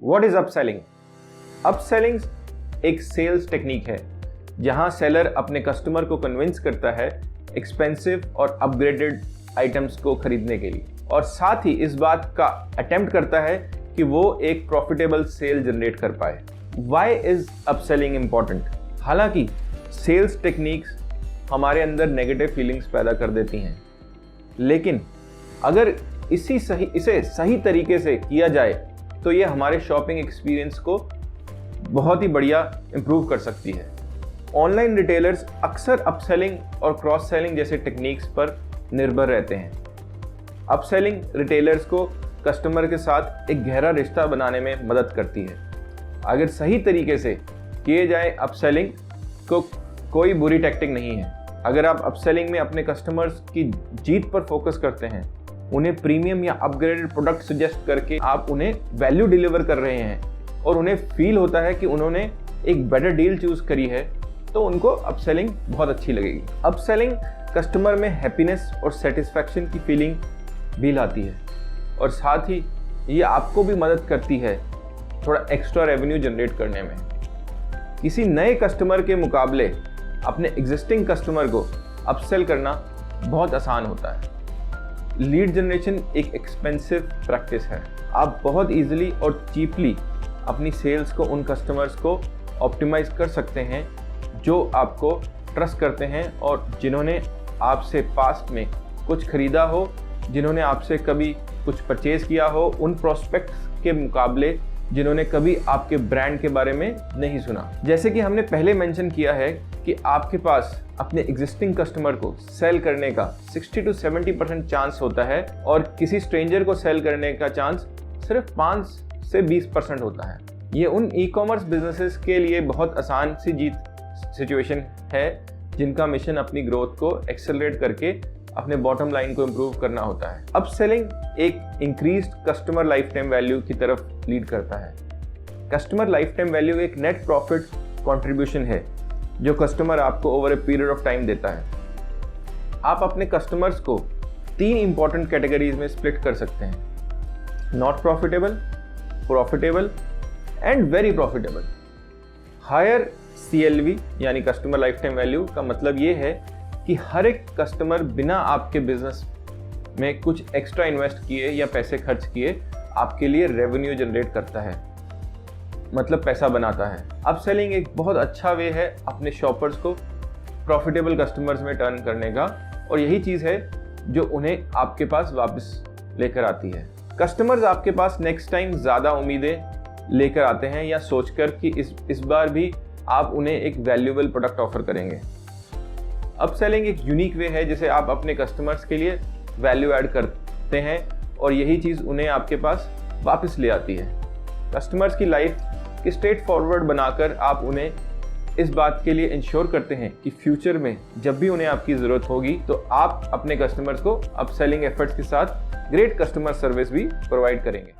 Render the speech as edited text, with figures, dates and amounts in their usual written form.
What is upselling? Upselling एक sales technique है जहां सेलर अपने कस्टमर को कन्विंस करता है एक्सपेंसिव और अपग्रेडेड आइटम्स को खरीदने के लिए, और साथ ही इस बात का अटेम्प्ट करता है कि वो एक प्रॉफिटेबल सेल जनरेट कर पाए। Why is upselling important? हालांकि सेल्स टेक्निक्स हमारे अंदर नेगेटिव फीलिंग्स पैदा कर देती हैं, लेकिन अगर इसे सही तरीके से किया जाए तो ये हमारे शॉपिंग एक्सपीरियंस को बहुत ही बढ़िया इंप्रूव कर सकती है। ऑनलाइन रिटेलर्स अक्सर अपसेलिंग और क्रॉस सेलिंग जैसे टेक्निक्स पर निर्भर रहते हैं। अपसेलिंग रिटेलर्स को कस्टमर के साथ एक गहरा रिश्ता बनाने में मदद करती है। अगर सही तरीके से किए जाए अपसेलिंग को कोई बुरी टैक्टिक नहीं है। अगर आप अपसेलिंग में अपने कस्टमर्स की जीत पर फोकस करते हैं, उन्हें प्रीमियम या अपग्रेडेड प्रोडक्ट सजेस्ट करके आप उन्हें वैल्यू डिलीवर कर रहे हैं और उन्हें फील होता है कि उन्होंने एक बेटर डील चूज करी है, तो उनको अपसेलिंग बहुत अच्छी लगेगी। अपसेलिंग कस्टमर में हैप्पीनेस और सेटिस्फैक्शन की फीलिंग भी लाती है, और साथ ही ये आपको भी मदद करती है थोड़ा एक्स्ट्रा रेवेन्यू जनरेट करने में। किसी नए कस्टमर के मुकाबले अपने एग्जिस्टिंग कस्टमर को अपसेल करना बहुत आसान होता है। लीड जनरेशन एक एक्सपेंसिव प्रैक्टिस है। आप बहुत इजीली और चीपली अपनी सेल्स को उन कस्टमर्स को ऑप्टिमाइज कर सकते हैं जो आपको ट्रस्ट करते हैं और जिन्होंने आपसे पास्ट में कुछ खरीदा हो, जिन्होंने आपसे कभी कुछ परचेज किया हो, उन प्रोस्पेक्ट्स के मुकाबले जिन्होंने कभी आपके ब्रांड के बारे में नहीं सुना। जैसे कि हमने पहले मेंशन किया है कि आपके पास अपने एग्जिस्टिंग कस्टमर को सेल करने का 60 to 70% चांस होता है, और किसी स्ट्रेंजर को सेल करने का चांस सिर्फ 5 से 20% होता है। ये उन ई कॉमर्स बिजनेसेस के लिए बहुत आसान सी जीत सिचुएशन है जिनका मिशन अपनी ग्रोथ को एक्सेलरेट करके अपने बॉटम लाइन को इम्प्रूव करना होता है। अपसेलिंग एक increased customer life time value की तरफ लीड करता है। कस्टमर लाइफ टाइम वैल्यू एक नेट प्रॉफिट कंट्रीब्यूशन है जो कस्टमर आपको over a period of time देता है। आप अपने कस्टमर्स को 3 इंपॉर्टेंट कैटेगरीज में स्प्लिट कर सकते हैं: not profitable, profitable and very profitable. Higher CLV यानी कस्टमर लाइफ टाइम वैल्यू का मतलब ये है कि हर एक कस्टमर बिना आपके बिजनेस में कुछ एक्स्ट्रा इन्वेस्ट किए या पैसे खर्च किए आपके लिए रेवेन्यू जनरेट करता है, मतलब पैसा बनाता है। अपसेलिंग एक बहुत अच्छा वे है अपने शॉपर्स को प्रॉफिटेबल कस्टमर्स में टर्न करने का, और यही चीज़ है जो उन्हें आपके पास वापस लेकर आती है। कस्टमर्स आपके पास नेक्स्ट टाइम ज़्यादा उम्मीदें लेकर आते हैं या सोचकर कि इस बार भी आप उन्हें एक वैल्यूएबल प्रोडक्ट ऑफर करेंगे। अपसेलिंग एक यूनिक वे है जिसे आप अपने कस्टमर्स के लिए वैल्यू ऐड करते हैं, और यही चीज़ उन्हें आपके पास वापस ले आती है। कस्टमर्स की लाइफ की स्ट्रेट फॉरवर्ड बनाकर आप उन्हें इस बात के लिए इंश्योर करते हैं कि फ्यूचर में जब भी उन्हें आपकी ज़रूरत होगी तो आप अपने कस्टमर्स को अपसेलिंग एफर्ट्स के साथ ग्रेट कस्टमर सर्विस भी प्रोवाइड करेंगे।